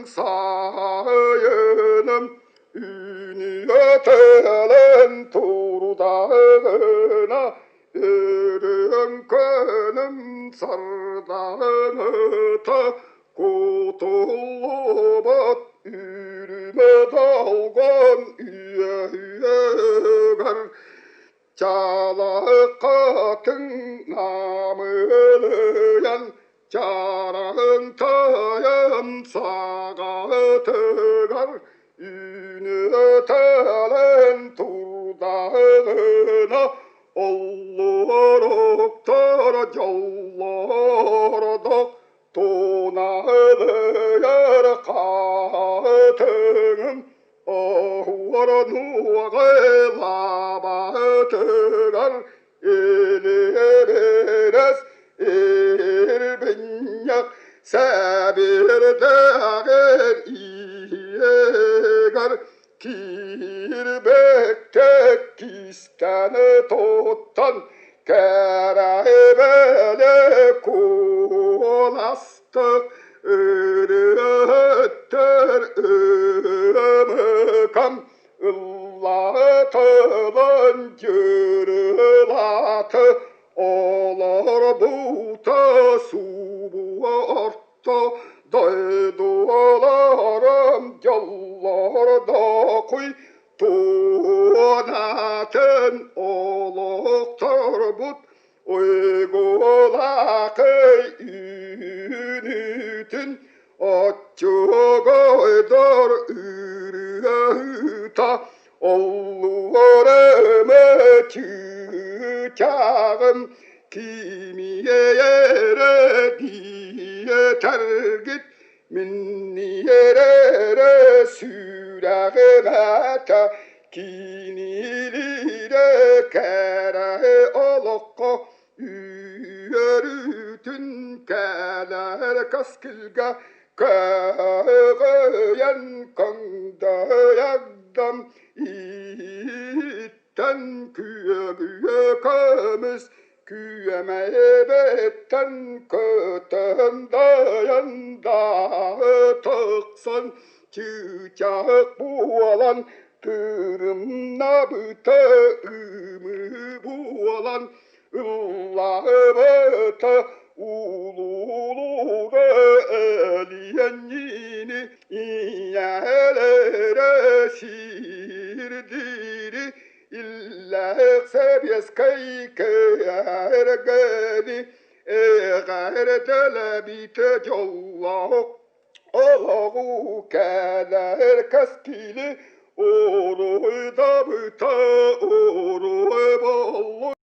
sayınım, üniyetelen turdağına, ürün könüm sardağını ta kutulubat ürüme dalgan üye üyegar. Çalakatın namılayan çarağın tayan sağatıgar, ünütelen turdağına olur oktar callarda tonalıyer katının ahvarını gılabatıgar. Elibires erbenyak sabir dağır iyegar, kirbektek kistanı tuttan kerebele kulastı ürüttür ümükam ıllatılan cırılatı olur buta su bu orta daydolarım yollarda kuy tunatın oluktur but uygulakı ünütün açıgaydır ürüta olureme çığçağım kimiye yere diye tergit minni yere süreğmete kinilire kere alakka üyerütün keler kaskilge kağıyen kandayagdan itten küye küye kömüz küyemeye betten köten dayanda tıksan çiçek bualan tırım nabıta ümü bualan ıllahı bıta ululu eliyen yini iyelere şirdiri illa sebiyes kaykergeni eğer delebite callahu Allahu keler kaskili oruy da bıta oruy bal